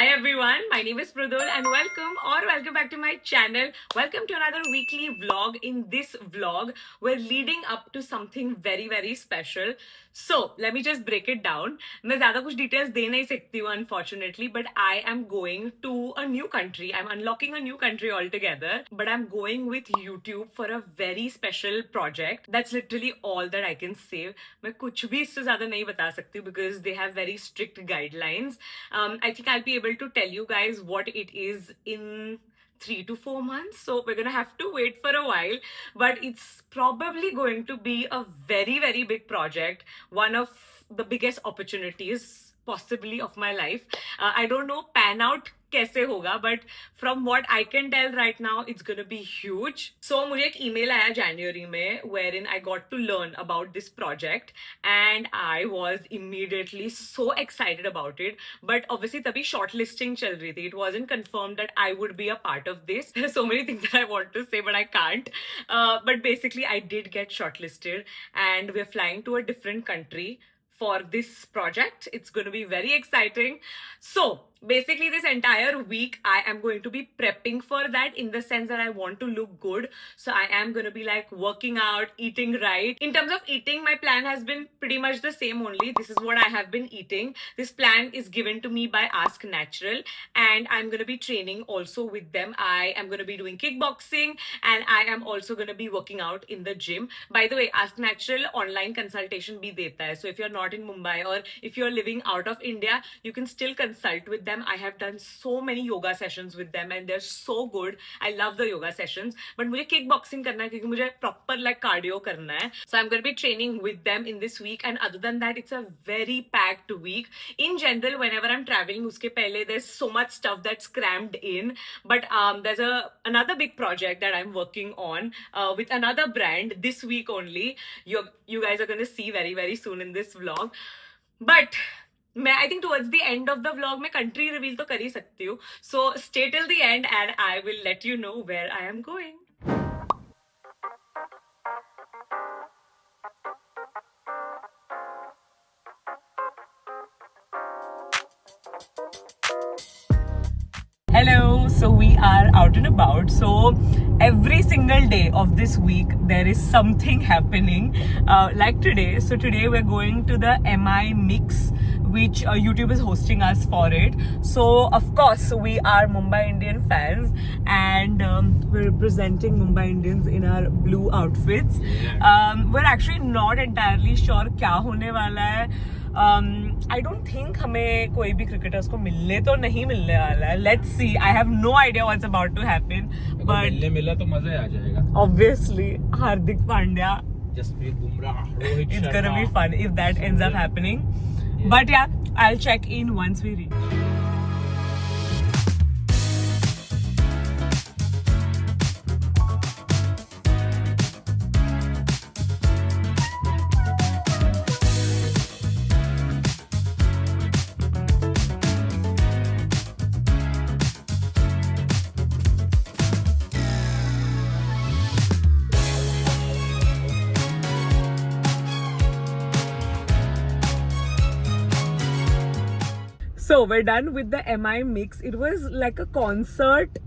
Hi everyone, my name is Prudul and welcome back to my channel. Welcome to another weekly vlog. In this vlog, we're leading up to something very special. So let me just break it down. मैं ज़्यादा कुछ details दे नहीं सकती हूँ unfortunately, but I am going to a new country. I'm unlocking a new country altogether, but I'm going with YouTube for a very special project. That's literally all that I can say. मैं कुछ भी इससे ज़्यादा नहीं बता सकती हूँ because they have very strict guidelines. I think I'll be able to tell you guys what it is in 3 to 4 months. So we're gonna have to wait for a while, but it's probably going to be a very big project. One of the biggest opportunities possibly of my life. I don't know pan out कैसे होगा, but from what I can tell right now, it's gonna be huge. So मुझे एक email आया January में wherein I got to learn about this project and I was immediately so excited about it. But obviously तभी shortlisting चल रही थी. It wasn't confirmed that I would be a part of this. There are so many things that I want to say, but I can't. But basically, I did get shortlisted and we're flying to a different country for this project. It's going to be very exciting. So basically this entire week I am going to be prepping for that, in the sense that I want to look good. So I am going to be like working out, eating right. In terms of eating, my plan has been pretty much the same only. This is what I have been eating. This plan is given to me by Ask Natural and I'm going to be training also with them. I am going to be doing kickboxing and I am also going to be working out in the gym. By the way, Ask Natural online consultation bhi deta hai. So if you're not in Mumbai or if you're living out of India, you can still consult with them. I have done so many yoga sessions with them and they're so good. I love the yoga sessions. But मुझे kickboxing करना है क्योंकि मुझे proper like cardio करना है. So I'm going to be training with them in this week. And other than that, it's a very packed week. In general, whenever I'm traveling, उसके पहले there's so much stuff that's crammed in. But there's another big project that I'm working on with another brand this week only. You guys are going to see very soon in this vlog. But I think towards the end of the vlog मैं country reveal तो कर ही सकती हूँ. So stay till the end and I will let you know where I am going. Hello, so we are out and about. So every single day of this week there is something happening, like today. So today we're going to the MI Mix, which YouTube is hosting us for it. So of course we are Mumbai Indian fans and we're representing Mumbai Indians in our blue outfits. We're actually not entirely sure क्या होने वाला है. I don't think हमें कोई भी cricketers को मिलने तो नहीं मिलने वाला है. Let's see. I have no idea what's about to happen. But मिला तो मजा आ जाएगा. Obviously, Hardik Pandya. Jasprit Bumrah, Rohit Sharma. It's gonna be fun if that ends up happening. Yeah. But yeah, I'll check in once we reach. So we're done with the MI Mix. It was like a concert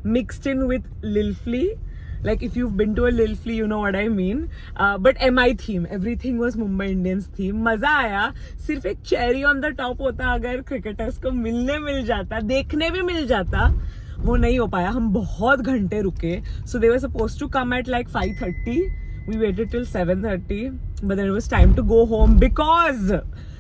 mixed in with Lil Flea. Like if you've been to a Lil Flea, you know what I mean. But MI theme, everything was Mumbai Indians theme. मजा आया. सिर्फ एक cherry on the top होता अगर cricketers को मिलने मिल जाता, देखने भी मिल जाता. वो नहीं हो पाया. हम बहुत घंटे रुके. So they were supposed to come at like 5:30. We waited till 7:30, but then it was time to go home because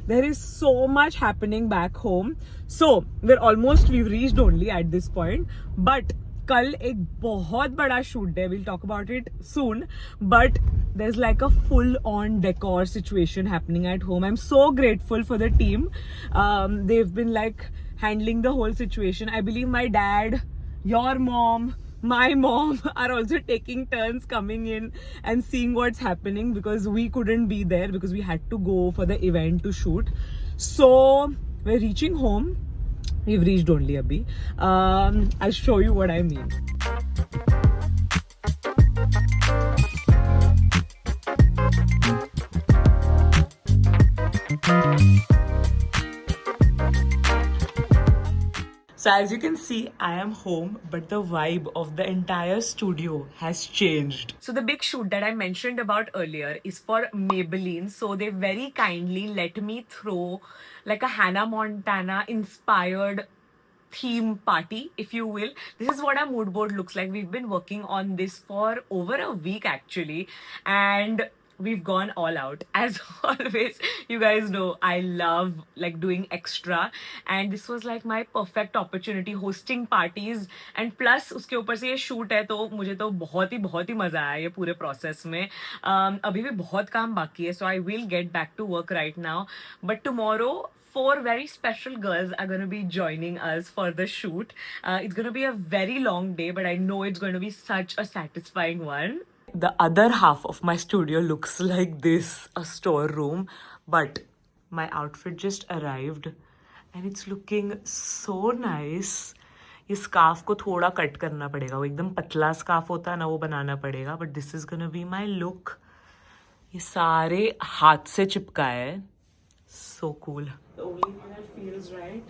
there is so much happening back home. So we've reached only at this point. But कल एक बहुत बड़ा shoot है. We'll talk about it soon. But there's like a full-on decor situation happening at home. I'm so grateful for the team. They've been like handling the whole situation. I believe my dad, your mom, my mom are also taking turns coming in and seeing what's happening because we couldn't be there because we had to go for the event to shoot. So we're reaching home. We've reached only abhi. I'll show you what I mean. So as you can see, I am home, but the vibe of the entire studio has changed. So the big shoot that I mentioned about earlier is for Maybelline. So they very kindly let me throw like a Hannah Montana inspired theme party, if you will. This is what our mood board looks like. We've been working on this for over a week actually, and we've gone all out. As always, you guys know I love like doing extra, and this was like my perfect opportunity hosting parties, and plus उसके ऊपर से ये shoot है, तो मुझे तो बहुत ही मजा आया ये पूरे process में. अभी भी बहुत काम बाकी है, so I will get back to work right now. But tomorrow, 4 very special girls are going to be joining us for the shoot. It's going to be a very long day, but I know it's going to be such a satisfying one. The other half of my studio looks like this, a storeroom, but my outfit just arrived and it's looking so nice. ये scarf को थोड़ा cut करना पड़ेगा, वो एकदम पतला scarf होता है ना, वो बनाना पड़ेगा. But this is gonna be my look. ये सारे हाथ से चिपका है. So cool. The only thing that feels right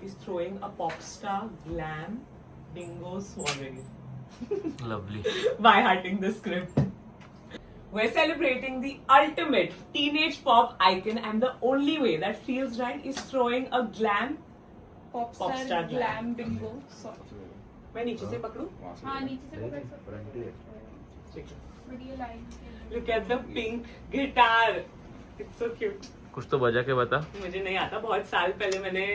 is throwing a pop star glam bingo soiree. Lovely. By hearting the script. We're celebrating the ultimate teenage pop icon, and the only way that feels right is throwing a glam pop Pop star star glam Bingo. मैं नीचे से पकड़ूं? हाँ नीचे से पकड़ सकते हो. But ये line Look at the pink guitar. It's so cute. कुछ तो बजा के बता. मुझे नहीं आता. बहुत साल पहले मैंने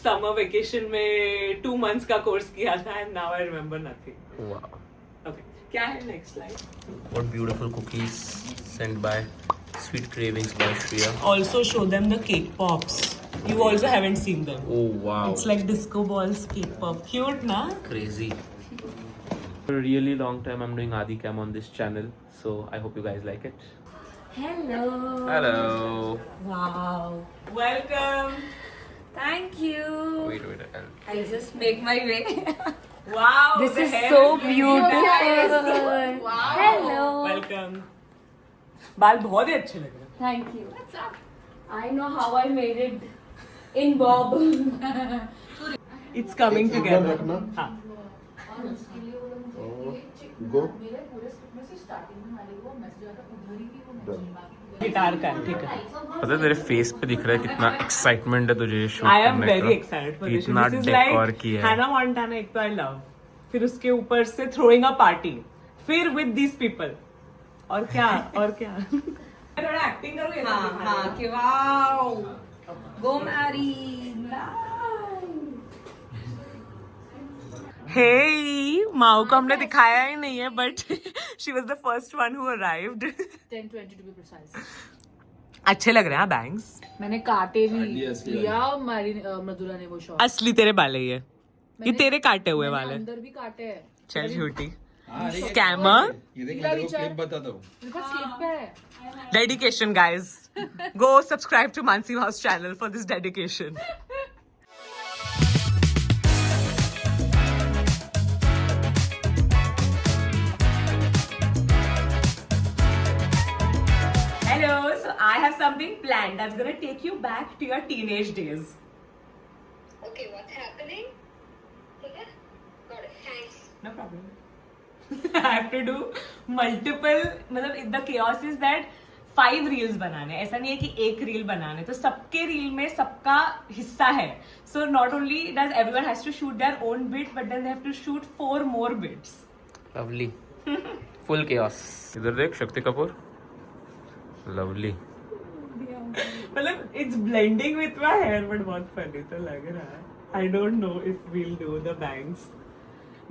समर वेकेशन में 2 months का कोर्स किया था, and now I remember nothing. Wow. Okay. क्या है next slide? What beautiful cookies sent by Sweet Cravings by Shreya. Also show them the cake pops. You also haven't seen them. Oh wow. It's like disco balls cake pop. Cute, na? Crazy. For a really long time I'm doing Adi Cam on this channel, so I hope you guys like it. Hello. Hello. Wow. Welcome. Thank you. Wait. I'll just make my way. Wow. This the is hair so beautiful. beautiful. Wow. Hello. Welcome. बाल बहुत ही अच्छे लग रहे हैं. Thank you. What's up? I know how I made it in bob. It's coming together. हाँ. गो guitar का है, ठीक है. पता है तेरे फेस पे दिख रहा है कितना एक्साइटमेंट है तुझे शूट I am करने very का. excited for this. इतना This is डेकोर like किया है. Hannah Montana. एक तो I love. फिर उसके ऊपर से throwing a party. फिर with these people. और क्या? मैं थोड़ा एक्टिंग करूँ ये सब दिखाने में? हाँ कि वाओ. Go marry. Hey, माओ को हमने दिखाया ही नहीं है, but she was the first one who arrived. 10:20 to be precise. अच्छे लग रहे हैं बैंग्स. मैंने काटे भी लिया. मधुरा ने वो शॉट. असली तेरे बाल है ये तेरे काटे हुए वाले. अंदर भी काटे हैं. चल झूठी. Scammer. बताता हूँ. मेरे पास स्लिप है. Dedication, guys. Go subscribe to Mansi House channel for this dedication. Hello, so I have something planned that's gonna take you back to your teenage days. Okay, what's happening? Okay, got it. Thanks. No problem. I have to do multiple. मतलब the chaos is that 5 reels बनाने. ऐसा नहीं है कि एक reel बनाने. तो सबके reel में सबका हिस्सा है. So not only does everyone has to shoot their own bit, but then they have to shoot 4 more bits. Lovely. Full chaos. इधर देख शक्ति कपूर. Lovely. मतलब it's blending with my hair, but बहुत funny तो लग रहा है. I don't know if we'll do the bangs.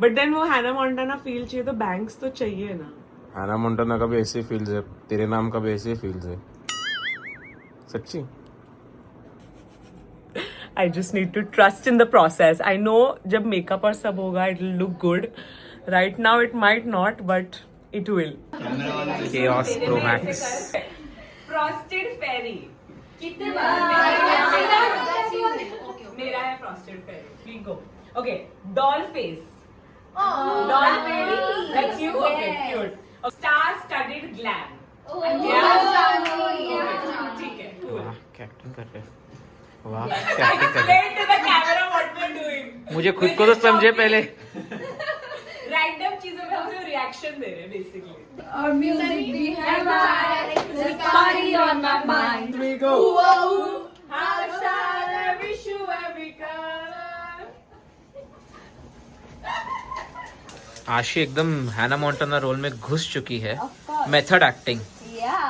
But then वो Hannah Montana feel चाहिए, तो bangs तो चाहिए ना. Hannah Montana का भी ऐसे फील्स है. तेरे नाम का भी ऐसे फील्स है. सच्ची. I just need to trust in the process. I know जब makeup और सब होगा, it will look good. Right now it might not, but it will. Chaos Pro Max. Frosted Fairy. कितने मेरा है Frosted Fairy. We go. Okay, doll face. Doll fairy. That's you. Okay, cute. Star-studded glam. ठीक है. Cool. वाह क्या acting कर रहे हैं. वाह क्या एक्टिंग कर रहे हैं. Explain to the camera what we're doing. मुझे खुद को तो समझे पहले। रैंडम चीजों में हम सिर्फ रिएक्शन दे रहे हैं बेसिकली। और म्यूजिक भी है party on my mind. We go. How shall I wish you every color? आशी एकदम हैना मोंटाना रोल में घुस चुकी है। Method acting Yeah.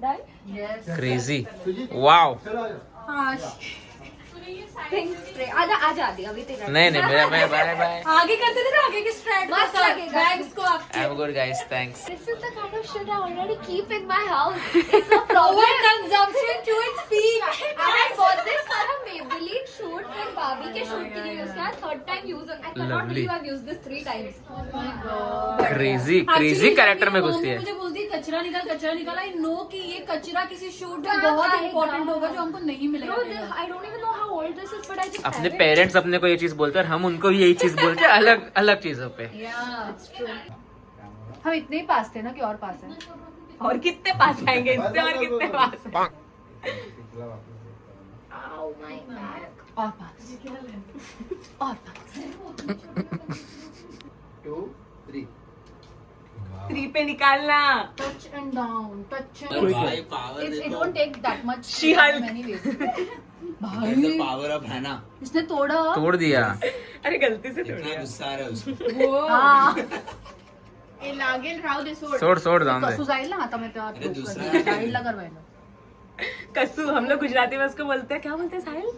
Done? Yes. Crazy, wow. Pink spray. आजा आजा आदि अभी तेरा. नहीं नहीं मेरा मैं बाय बाय। आगे करते थे ना आगे के स्ट्रैट मस्त लगेगा. बैग्स को आप. I am good guys, thanks. This is the kind of shit I already keep in my house. It's a over consumption to its peak. And I bought this for a Maybelline shoot for Barbie के shoot के लिए use किया. Third time use. I cannot Lovely. believe I've used this 3 times. Oh my god. Crazy crazy character में घुसी है। मुझे बोलती कचरा निकाला। आई नो कि ये कचरा किसी शूट में बहुत इंपॉर्टेंट होगा जो हमको नहीं मिलेगा। No, I don't even know how old this is, but I just अपने have it. पेरेंट्स अपने को ये चीज बोलते हैं और हम उनको भी यही चीज बोलते हैं, अलग अलग चीजों पे। हम इतने ही पास थे ना कि और पास है। और कितने पास आएंगे इससे और कितने पास? Oh my god. और पास। 2, 3. 3 पे निकालना। Touch and down, touch and भाई power It देखो. won't take that much. She Hulk. Many ways. That's भाई the power of Hannah. इसने तोड़ा। तोड़ दिया। अरे गलती से तोड़ इतना दिया। गुस्सा आ रहा है उसको. हाँ। सोड जाऊन दे। कसू जाईल ना आता मैं तेव्हा अरे दूसरा प्रूफ जाईलला करवायला. कस्सू हम लोग गुजराती में उसको बोलते हैं, क्या बोलते हैं साहिल?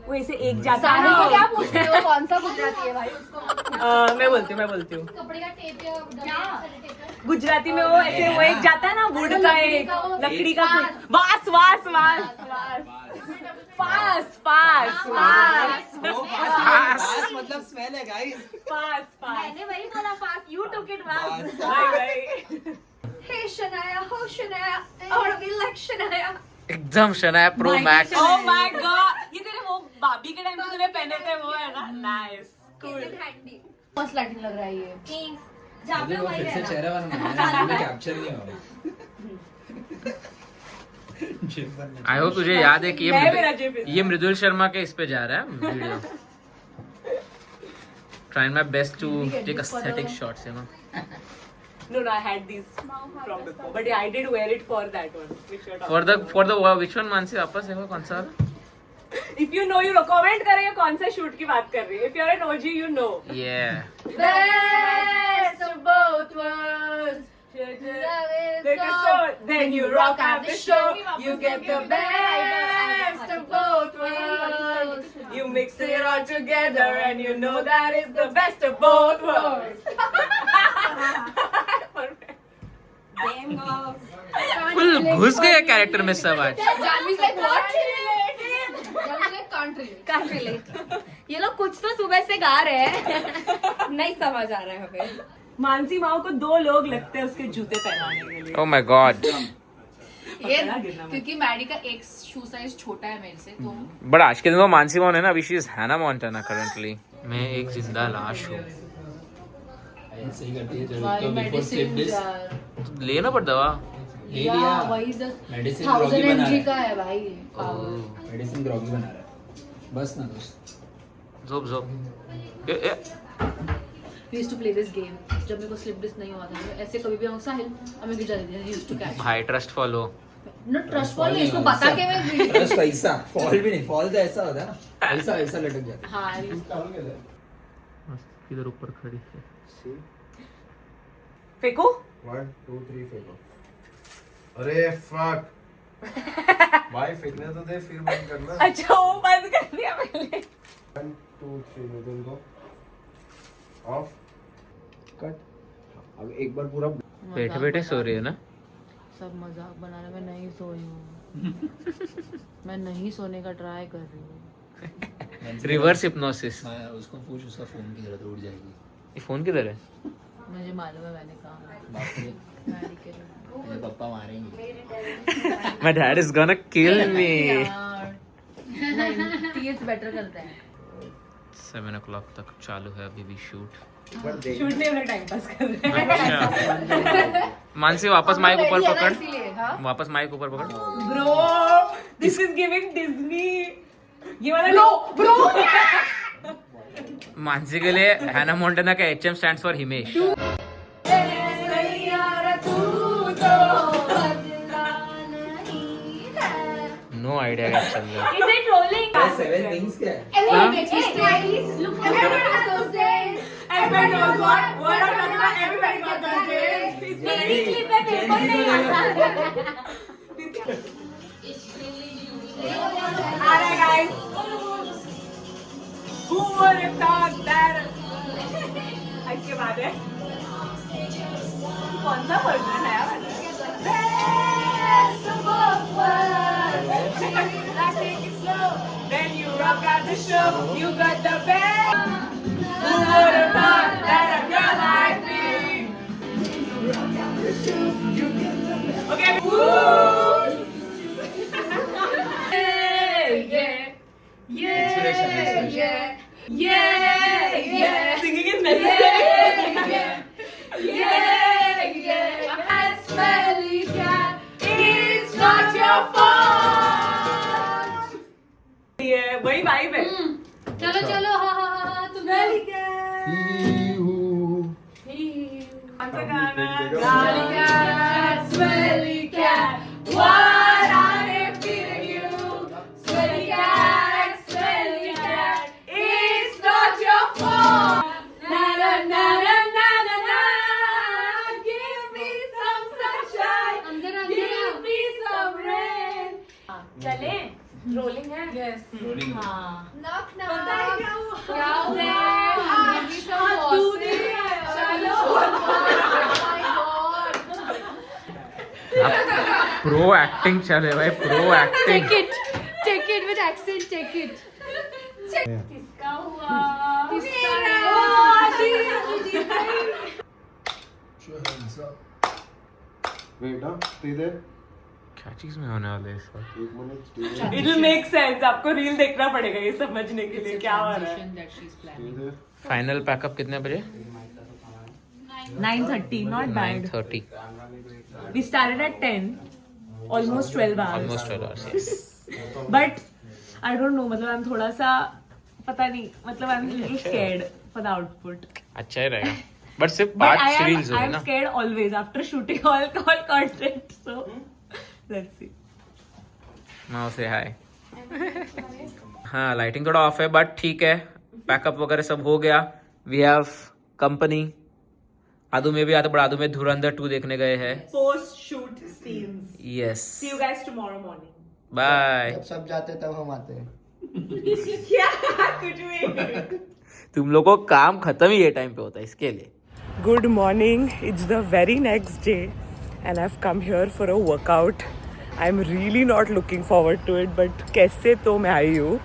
वो ऐसे एक जाता है साहिल को क्या ना। पूछते हो कौन सा गुजराती है भाई उसको? मैं बोलती हूँ कपड़े का टेप या गुजराती में वो ऐसे वो एक जाता है ना वुड का एक लकड़ी का वास वास वास पास पास पास पास मतलब स्मेल है गाइस. पास पास मैंने वही बोला पास. You took it pass. once. भाई Hey Shania, हो Shania, और भी like Shania. एकदम Shanaya pro max. Oh my God, ये तेरे वो बाबी के टाइम पे तूने पहने थे वो है ना? Nice Keep it handy. मस्त लाइटिंग लग रहा है ये। Thanks. जहाँ पे वही फिर से रहना. चेहरा बनाना है, कैप्चर नहीं होगा. आई होप तुझे याद है कि मैं मेरा जेब है। ये मृदुल शर्मा के इस पे जा रहा है video. Trying my best to take aesthetic shots, you know. No, I had these from before, but yeah, I did wear it for that one. Which you're for talking the which one Mansi वापस देखो कौन सा? about. If you know, you know. Comment करेंगे कौन सा shoot की बात कर रही है. If you're an OG, you know. ये Best of both worlds. Then you rock out the show. You get the best of both worlds. You mix it all together, and you know that is the best of both worlds. Full घुस गए character में सब आज। जानवी's like what? जानवी's like can't relate. ये लोग कुछ तो सुबह से गा रहे हैं. नहीं समझ आ रहा है हमें. मानसी माओ को 2 लोग लगते हैं उसके जूते पहनाने के लिए. Oh my God. ये गिरना मत. क्योंकि मैडी का एक शू साइज छोटा है मेरे से तो बट आज के दिन वो मानसी मोहन है ना, अभी she is Hannah Montana currently. मैं एक जिंदा लाश हूँ। सही करती है जब भाई तो बिफोर स्लिप मेडिसिन डिस्क लेना पड़ दवा। ले लिया. वही मेडिसिन 1000 ग्रॉगी बना mg का रहा है. है भाई मेडिसिन ग्रॉगी बना रहा है. बस ना दोस्त. जोप जोप। We used to play this game जब मेरे को स्लिप डिस्क नहीं हुआ था ऐसे कभी भी हम साहिल हमें गिरा देते थे used to catch भाई trust follow. no trust fall नहीं इसको बता के मैं ट्रस्ट ऐसा फॉल भी नहीं. फॉल तो ऐसा होता है ना, ऐसा ऐसा लटक जाता है. हाँ इधर ऊपर खड़ी है। फेंको. 1 2 3 फेंको. अरे फक भाई फेंकने तो दे फिर बंद करना. अच्छा वो बंद कर दिया मैंने. 1 2 3 मिडल को ऑफ कट. अब एक बार पूरा बैठे बैठे सो रही है ना। सब मजाक बनाने में नहीं सोई हूँ मैं नहीं सोने का ट्राई कर रही हूँ रिवर्स हिप्नोसिस। उसको पूछ, उसका फोन की जरूरत उड़ जाएगी. ये फोन किधर है? मुझे मालूम है मैंने कहा बाप रे, मैडी के लिए मेरे पापा मारेंगे. My dad is gonna kill me. यार नहीं टीएच बेटर करते हैं 7 o'clock तक चालू है अभी भी शूट। शूट नहीं अपना टाइम पास कर रहे हैं. मानसी वापस माइक ऊपर पकड़, इसीलिए हाँ वापस माइक ऊपर पकड़। Bro this is giving Disney. ये वाला ब्रो मानसी के लिए हैना मोंटेना का HM stands for Himesh. No idea क्या चल रहा है. Is it rolling? Seven things क्या है? Everyone makes mistakes. Look at those days. Everybody knows what I'm talking about. Everybody got those days. मेरी clip है पेपर नहीं आता. Alright guys. Who would have thought that? इसके बाद है कौन सा वर्जन है वाला? Best of both worlds. I take it slow, then you rock out the show. You got the best. Who would have thought that a girl like me? Okay. Woo! Inspiration, inspiration. Singing is necessary. Smelly cat. It's not your fault. ये वही vibe है. चलो चलो हाँ हाँ हाँ तुम्हें कौन सा गाना? Smelly cat, smelly cat. What I'm feeling you. Smelly cat, smelly cat. It's not your fault. Na na na na na na na. Give me some sunshine. Give me some rain. चले rolling है. Yes. Rolling. Knock knock. पता है क्या हुआ? क्या हुआ? Give me some gossip. चलो. Oh my God. Pro acting चले भाई, pro acting. Take it with accent. Take it. किसका हुआ? मेरा. Wait, huh? Stay there. क्या चीज में होने वाला है इस बार? एक minute. Stay there. It will make sense. आपको रील देखना पड़ेगा ये समझने के लिए क्या हो रहा है. Stay there. फाइनल पैकअप कितने बजे? 9:30, not bad. 9:30. We started at 10, almost 12 hours. Almost 12 hours. Yes. But I don't know. मतलब I'm थोड़ा सा पता नहीं. मतलब I'm a little scared for the output. अच्छा ही रहेगा. बट सिर्फ But 5 रील्स I होंगे am ना. scared always after shooting all content. So let's see. Now से हाय. हाँ, लाइटिंग थोड़ा ऑफ है बट ठीक है. पैकअप वगैरह सब हो गया. We have company. आदू में भी आता, बट आदू में धुरंधर 2 देखने गए हैं. Post shoot scenes. Yes. See you guys tomorrow morning. Bye. जब सब जाते तब हम आते हैं. क्या कुछ भी. तुम लोगों को काम खत्म ही ये टाइम पे होता है इसके लिए. Good morning. It's the very next day, and I've come here for a workout. I'm really not looking forward to it, but कैसे तो मैं आई हूँ.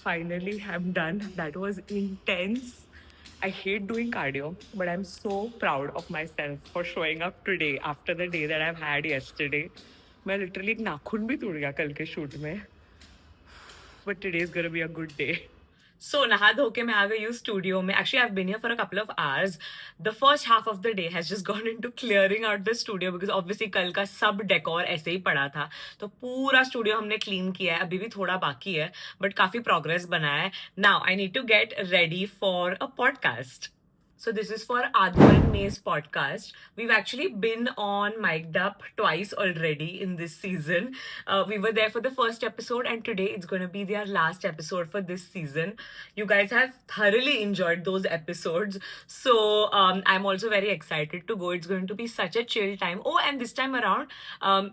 Finally, I'm done. That was intense. I hate doing cardio, but I'm so proud of myself for showing up today after the day that I've had yesterday. मैं literally एक नाखून भी टूट गया कल के शूट में. But today is gonna be a good day. So नहा धो के मैं आ गई हूँ स्टूडियो में. Actually, I've been here for a couple of hours. The first half of the day has just gone into clearing out the studio because obviously कल का सब डेकोर ऐसे ही पड़ा था. तो पूरा स्टूडियो हमने क्लीन किया है. अभी भी थोड़ा बाकी है, बट काफी प्रोग्रेस बना है. Now I need to get ready for a podcast. So this is for Adu and May's podcast. We've actually been on Mic'd Up twice already in this season. We were there for the first episode, and today it's going to be their last episode for this season. You guys have thoroughly enjoyed those episodes. So I'm also very excited to go. It's going to be such a chill time. Oh, and this time around,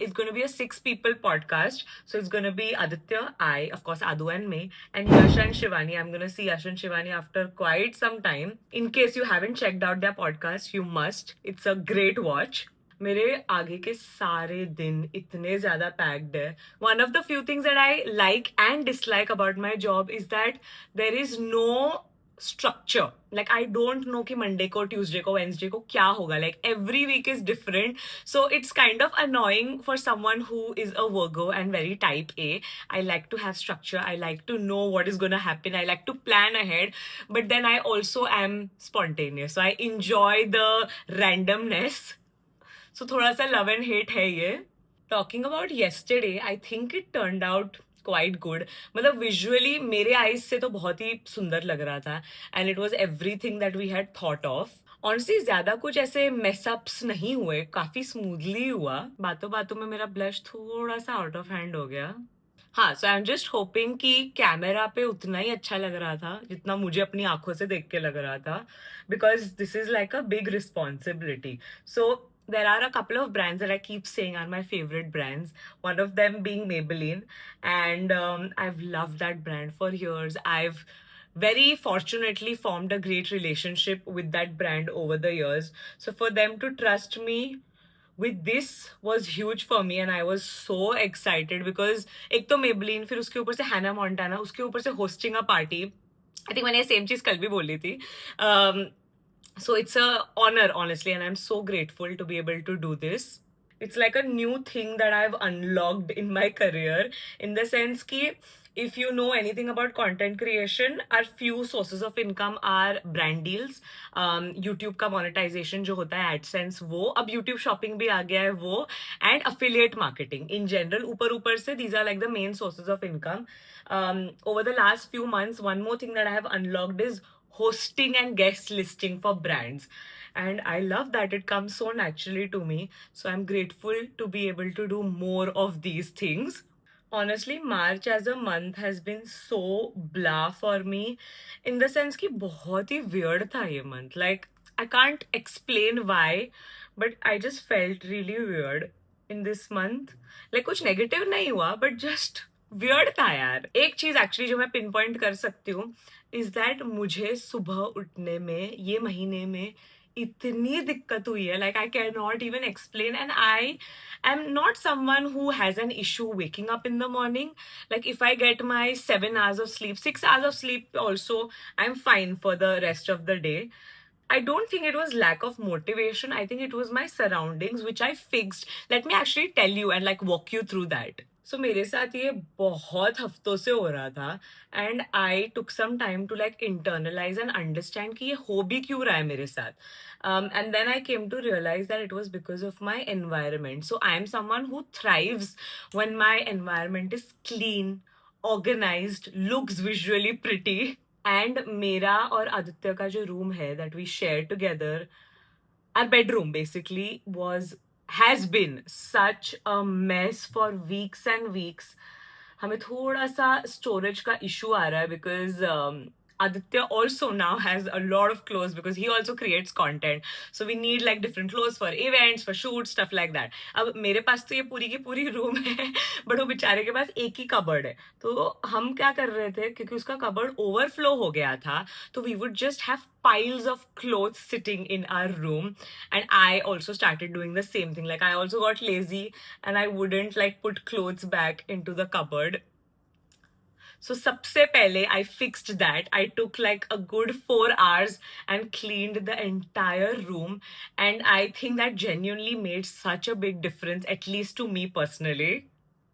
it's going to be a 6-people podcast. So it's going to be Aditya, I, of course, Adu and May, and Yash and Shivani. I'm going to see Yash and Shivani after quite some time. In case you haven't checked out their podcast, you must. It's a great watch. मेरे आगे के सारे दिन इतने ज्यादा packed है. One of the few things that I like and dislike about my job is that there is no structure. Like I don't know कि Monday को, Tuesday को, Wednesday को क्या होगा. Like every week is different. So it's kind of annoying for someone who is a Virgo and very type A. I like to have structure. I like to know what is going to happen. I like to plan ahead. But then I also am spontaneous. So I enjoy the randomness. So थोड़ा सा love and hate है ये. Talking about yesterday, I think it turned out quite good. मतलब visually मेरे eyes से तो बहुत ही सुंदर लग रहा था. And it was everything that we had thought of. Honestly, ज्यादा कुछ ऐसे mess ups नहीं हुए. काफी smoothly हुआ. बातों बातों में मेरा blush थोड़ा सा out of hand हो गया. हाँ, so I'm just hoping कि कैमरा पे उतना ही अच्छा लग रहा था जितना मुझे अपनी आंखों से देख के लग रहा था, because this is like a big responsibility. So there are a couple of brands that I keep saying are my favorite brands. One of them being Maybelline, and I've loved that brand for years. I've very fortunately formed a great relationship with that brand over the years. So for them to trust me with this was huge for me, and I was so excited because एक तो Maybelline, फिर उसके ऊपर से Hannah Montana, उसके ऊपर से hosting a party. I think मैंने सेम चीज कल भी बोली थी. So it's a honor, honestly, and I'm so grateful to be able to do this. It's like a new thing that I've unlocked in my career, in the sense कि if you know anything about content creation, our few sources of income are brand deals, YouTube का monetization जो होता है AdSense वो, अब YouTube shopping भी आ गया है वो, and affiliate marketing in general. ऊपर से these are like the main sources of income. Over the last few months, one more thing that I have unlocked is hosting and guest listing for brands. And I love that it comes so naturally to me. So I'm grateful to be able to do more of these things. Honestly, March as a month has been so blah for me, in the sense कि बहुत ही weird था ये month. Like I can't explain why, but I just felt really weird in this month. Like कुछ negative नहीं हुआ, but just weird था यार. एक चीज actually जो मैं pinpoint कर सकती हूँ is that मुझे सुबह उठने में ये महीने में इतनी दिक्कत हुई है. Like I cannot even explain, and I am not someone who has an issue waking up in the morning. Like if I get my 7 hours of sleep, 6 hours of sleep also, I'm fine for the rest of the day. I don't think it was lack of motivation. I think it was my surroundings, which I fixed. Let me actually tell you and like walk you through that. So मेरे साथ ये बहुत हफ्तों से हो रहा था, and I took some time to like internalize and understand कि ये हो भी क्यों रहा है मेरे साथ. And then I came to realize that it was because of my environment. So I am someone who thrives when my environment is clean, organized, looks visually pretty. And मेरा और आदित्य का जो रूम है that we share together, our bedroom basically has been such a mess for weeks and weeks. हमें थोड़ा सा storage का issue आ रहा है because Aditya also now has a lot of clothes because he also creates content. So we need like different clothes for events, for shoots, stuff like that. अब मेरे पास तो ये पूरी की पूरी रूम है, but वो बेचारे के पास एक ही कबर्ड है. तो हम क्या कर रहे थे, क्योंकि उसका कबर्ड ओवरफ्लो हो गया था, तो we would just have piles of clothes sitting in our room. And I also started doing the same thing. Like I also got lazy and I wouldn't like put clothes back into the cupboard. So सबसे पहले I fixed that. I took like a good 4 hours and cleaned the entire room, and I think that genuinely made such a big difference, at least to me personally.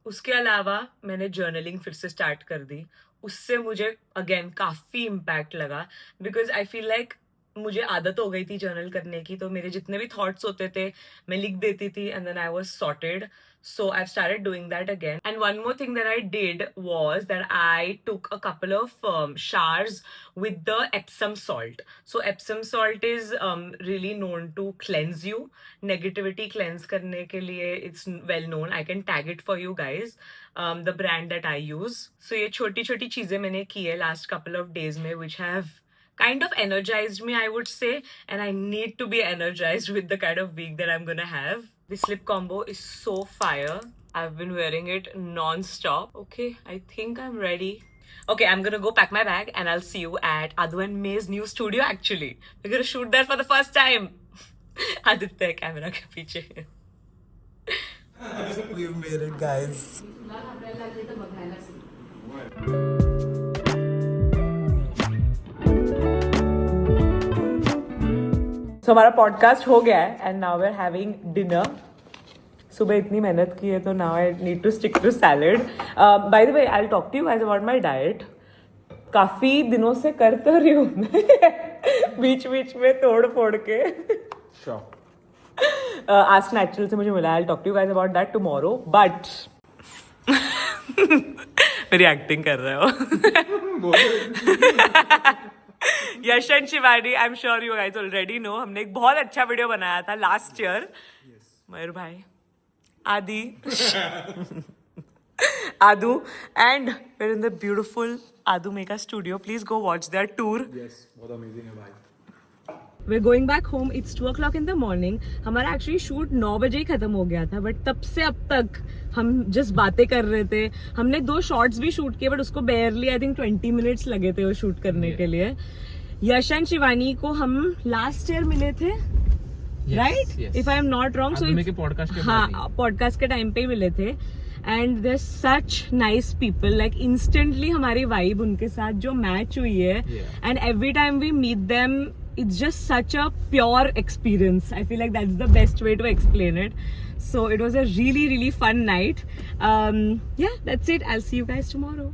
उसके अलावा मैंने journaling फिर से start कर दी. उससे मुझे again काफी impact लगा, because I feel like मुझे आदत हो गई थी जर्नल करने की, तो मेरे जितने भी थॉट्स होते थे मैं लिख देती थी, and then I was sorted. So I've started doing that again. And one more thing that I did was that I took a couple of showers with the Epsom salt. So Epsom salt is really known to cleanse you. Negativity cleanse करने के लिए it's well known. I can tag it for you guys. The brand that I use. So ये छोटी छोटी चीजें मैंने की है last couple of days में, which have kind of energized me, I would say, and I need to be energized with the kind of week that I'm gonna have. This lip combo is so fire. I've been wearing it non-stop. Okay, I think I'm ready. Okay, I'm gonna go pack my bag and I'll see you at Adu and May's new studio actually. We're gonna shoot there for the first time. Aditya camera ke piche. We've made it, guys. So हमारा podcast हो गया है and now we are having dinner. सुबह इतनी मेहनत की है तो now I need to stick to salad. By the way I will talk to you guys about my diet. काफी दिनों से कर तो रही हूँ मैं बीच बीच में तोड़ फोड़ के. आस्क नेचुरल से मुझे मिला. I will talk to you guys about that tomorrow. But मेरी एक्टिंग कर रहे हो. Yash and Shivani, I am sure you guys already know, हमने एक बहुत अच्छा वीडियो बनाया था लास्ट ईयर. मयूर भाई, आदि, Adu, and we're in the beautiful Adu Meka studio. Please go watch their tour. Yes, बहुत amazing है भाई. We're going back home. It's 2 o'clock in the morning. हमारा एक्चुअली शूट 9 बजे ही खत्म हो गया था, बट तब से अब तक हम जस्ट बातें कर रहे थे. हमने 2 शॉर्ट्स भी शूट किए, बट उसको बेयरली आई थिंक 20 मिनट्स लगे थे वो शूट करने के लिए. यश एंड शिवानी को हम लास्ट ईयर मिले थे, right? If I am not wrong. So हाँ, पॉडकास्ट के टाइम पे ही मिले थे. And there such nice people. Like instantly हमारी वाइब उनके साथ जो मैच हुई है. And every time we meet them, it's just such a pure experience. I feel like that's the best way to explain it. So it was a really, really fun night. Yeah, that's it. I'll see you guys tomorrow.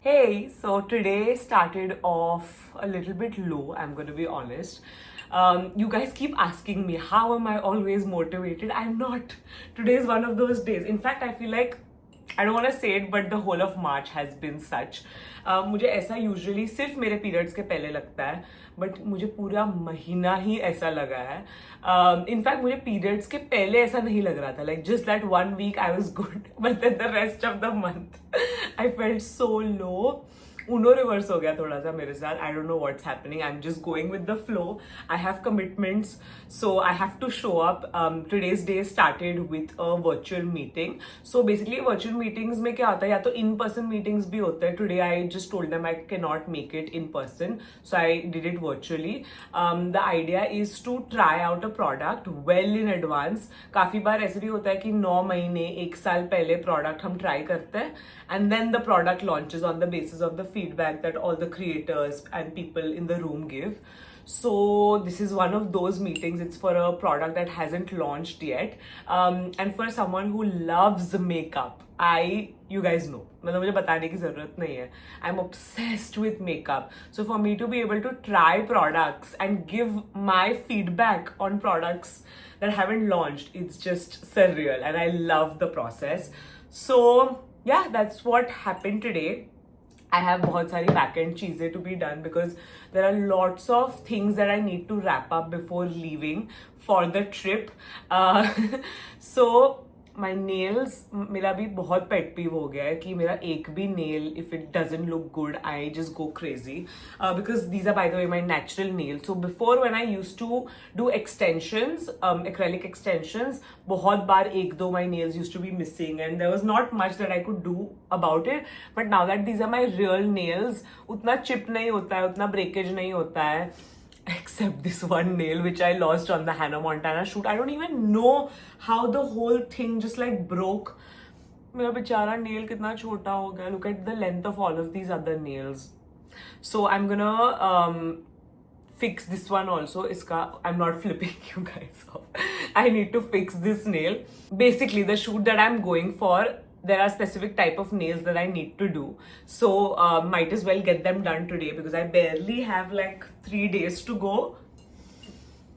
Hey, so today started off a little bit low, I'm going to be honest. You guys keep asking me, how am I always motivated? I'm not. Today is one of those days. In fact, I feel like, I don't want to say it, but the whole of March has been such. मुझे ऐसा usually सिर्फ मेरे periods के पहले लगता है, but मुझे पूरा महीना ही ऐसा लगा है. इनफैक्ट मुझे पीरियड्स के पहले ऐसा नहीं लग रहा था. Like just that 1 week I was good, but then the rest of the month I felt so low. Uno reverse हो गया थोड़ा सा मेरे साथ. I don't know what's happening. I am just going with the flow. I have commitments, so I have to show up. Today's day started with a virtual meeting. So basically virtual meetings में क्या होता है, या तो in person meetings भी होते हैं. Today I just told them I can not make it in person, so I did it virtually. The idea is to try out a product well in advance. काफी बार ऐसे भी होता है कि 9 महीने 1 साल पहले प्रोडक्ट हम ट्राई करते हैं, and then the product launches on the basis of the feedback that all the creators and people in the room give. So this is one of those meetings. It's for a product that hasn't launched yet, and for someone who loves makeup. You guys know, मतलब मुझे बताने की जरूरत नहीं है. I'm obsessed with makeup. So for me to be able to try products and give my feedback on products that haven't launched, it's just surreal, and I love the process. So yeah, that's what happened today. I have बहुत सारी back-end चीजें to be done because there are lots of things that I need to wrap up before leaving for the trip. So my nails, मेरा भी बहुत pet peeve हो गया है कि मेरा एक भी nail, if it doesn't look good, I just go crazy. Because these are, by the way, my natural nails. So before, when I used to do extensions, acrylic extensions, बहुत बार 1-2 my nails used to be missing, and there was not much that I could do about it. But now that these are my real nails, उतना chip नहीं होता है, उतना breakage नहीं होता है. Except this one nail which I lost on the Hannah Montana shoot. I don't even know how the whole thing just like broke. मेरा बेचारा nail कितना छोटा हो गया. Look at the length of all of these other nails. So I'm gonna fix this one also. इसका I'm not flipping you guys off. I need to fix this nail. Basically, the shoot that I'm going for there are specific type of nails that I need to do. So might as well get them done today because I barely have like 3 days to go.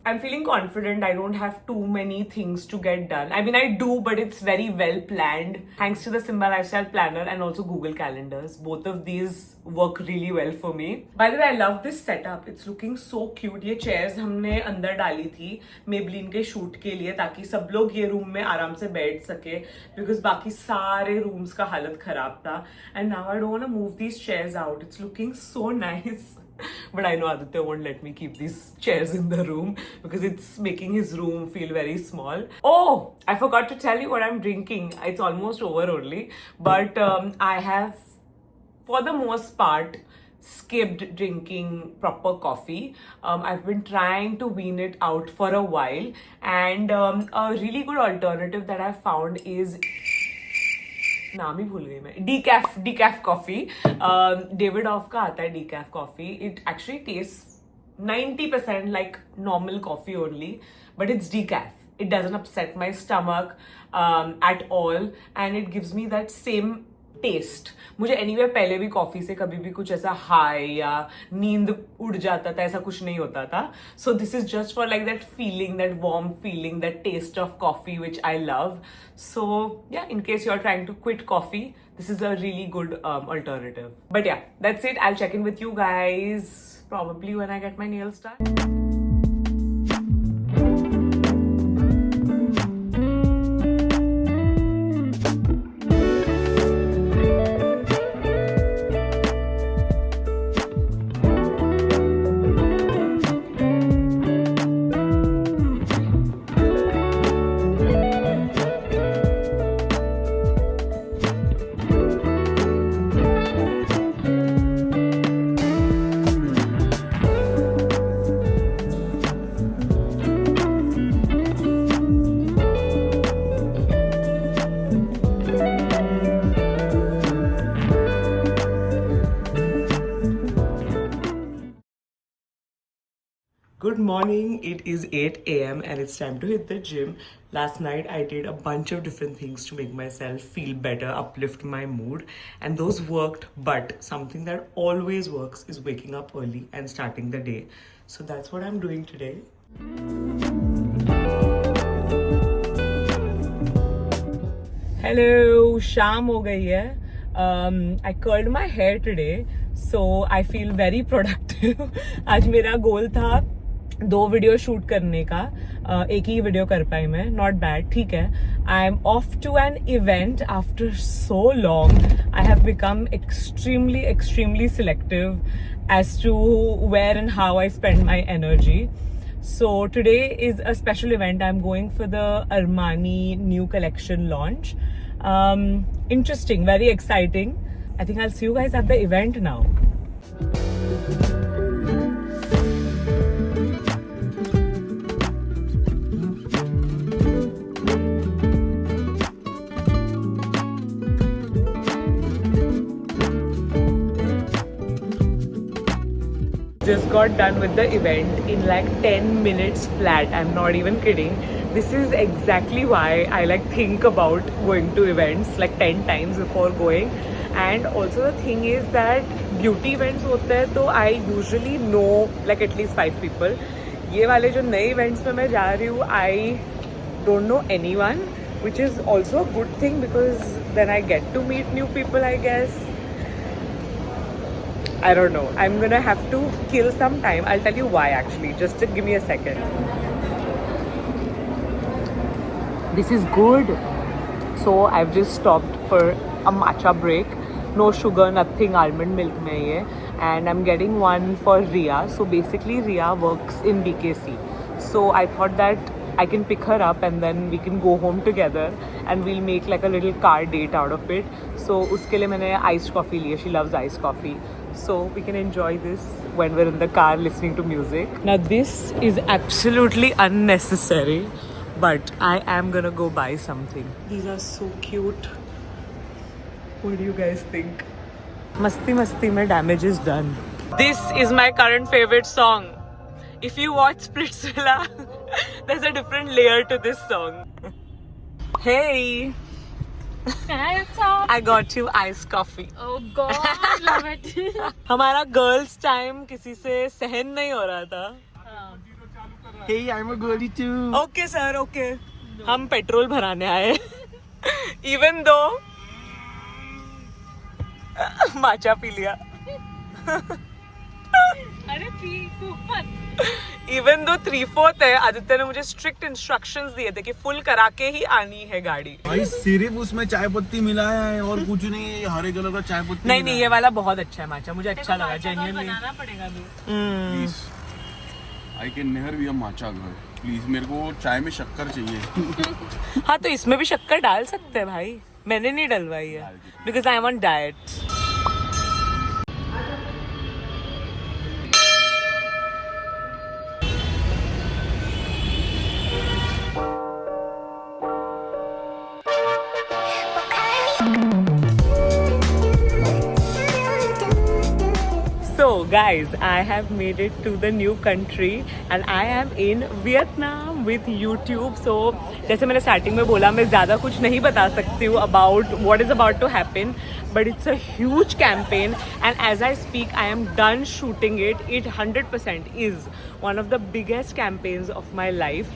I'm feeling confident. I don't have too many things to get done. I mean, I do, but it's very well planned. Thanks to the Simba Lifestyle Planner and also Google Calendars. Both of these work really well for me. By the way, I love this setup. It's looking so cute. ये chairs हमने अंदर डाली थी Maybelline के shoot के लिए ताकि सब लोग ये room में आराम से बैठ सके because बाकी सारे rooms का हालत खराब था. And now I don't want to move these chairs out. It's looking so nice. But I know Aditya won't let me keep these chairs in the room because it's making his room feel very small. Oh, I forgot to tell you what I'm drinking. It's almost over only. But I have, for the most part, skipped drinking proper coffee. I've been trying to wean it out for a while. And a really good alternative that I've found is नाम ही भूल गई मैं decaf coffee. Davidoff का आता है decaf coffee. It actually tastes 90% like normal coffee only, but it's decaf. It doesn't upset my stomach at all, and it gives me that same taste. मुझे anyway पहले भी कॉफी से कभी भी कुछ ऐसा हाई या नींद उड़ जाता था, ऐसा कुछ नहीं होता था. So this is just for like that feeling, that warm feeling, that taste of coffee which I love. So yeah, in case you are trying to quit coffee, this is a really good alternative. But yeah, that's it. I'll check in with you guys probably when I get my nails done. Good morning, it is 8 a.m. and it's time to hit the gym. Last night I did a bunch of different things to make myself feel better, uplift my mood, and those worked. But something that always works is waking up early and starting the day. So that's what I'm doing today. Hello, sham ho gayi hai. I curled my hair today, so I feel very productive. आज मेरा गोल था 2 video shoot करने का, एक ही video कर पाई मैं. Not bad, ठीक है. I am off to an event after so long. I have become extremely selective as to where and how I spend my energy. So today is a special event. I'm going for the Armani new collection launch. Interesting, very exciting. I think I'll see you guys at the event now. Just got done with the event in like 10 minutes flat. I'm not even kidding. This is exactly why I like think about going to events like 10 times before going. And also the thing is that beauty events होते हैं तो I usually know like at least 5 people. ये वाले जो नए events में मैं जा रही हूँ, I don't know anyone, which is also a good thing because then I get to meet new people, I guess. I don't know. I'm gonna have to kill some time. I'll tell you why actually. Just give me a second. This is good. So I've just stopped for a matcha break. No sugar, nothing, almond milk mein ye. And I'm getting one for Ria. So basically Ria works in BKC. So I thought that I can pick her up and then we can go home together and we'll make like a little car date out of it. So uske liye maine iced coffee liya. She loves iced coffee. So we can enjoy this when we're in the car listening to music. Now this is absolutely unnecessary, but I am gonna go buy something. These are so cute. What do you guys think? Masti mein damage is done. This is my current favorite song. If you watch Splitsvilla, there's a different layer to this song. Hey! I got you iced coffee. Oh God, love it. हमारा girls time किसी से सहन नहीं हो रहा था. Hey, I'm a girly too. Okay sir, okay. हम petrol भराने आए. इवन दो माचा पी लिया. अरे पी खूब मत. इवन दो 3/4 है, आदित्य ने मुझे स्ट्रिक्ट इंस्ट्रक्शंस दिए थे कि फुल करा के ही आनी है गाड़ी. भाई सिर्फ उसमें चाय पत्ती मिलाया है और कुछ नहीं, हरे कलर का चाय पत्ती. नहीं नहीं, ये वाला बहुत अच्छा है माचा, मुझे अच्छा लगा जेन्युइनली. बनाना पड़ेगा भी. Please I can never be a matcha girl. Please मेरे को चाय में शक्कर चाहिए. हाँ तो इसमें भी शक्कर डाल सकते हैं भाई, मैंने नहीं डलवाई है because I am on diet. So guys, I have made it to the new country and I am in Vietnam with YouTube. So जैसे मैंने स्टार्टिंग में बोला, मैं ज़्यादा कुछ नहीं बता सकती हूँ about what is about to happen, but it's a huge campaign and as I speak I am done shooting it. It 100% is one of the biggest campaigns of my life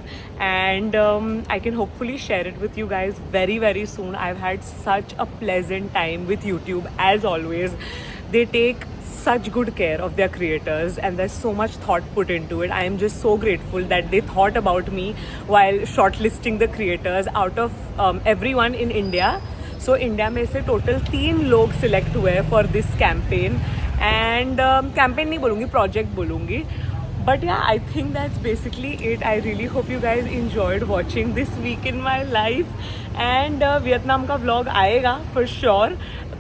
and I can hopefully share it with you guys very very soon. I've had such a pleasant time with YouTube as always. They take such good care of their creators and there's so much thought put into it. I am just so grateful that they thought about me while shortlisting the creators out of everyone in India. So India में से total 3 लोग select हुए for this campaign and campaign नहीं बोलूँगी, project बोलूँगी. But yeah, I think that's basically it. I really hope you guys enjoyed watching this week in my life. And Vietnam का vlog आएगा for sure.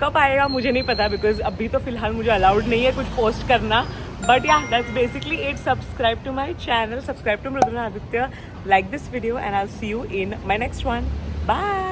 कब आएगा मुझे नहीं पता because अभी तो फिलहाल मुझे अलाउड नहीं है कुछ पोस्ट करना. But yeah, that's basically it. Subscribe to my channel. Subscribe to Mridula Aditya. Like this video and I'll see you in my next one. Bye.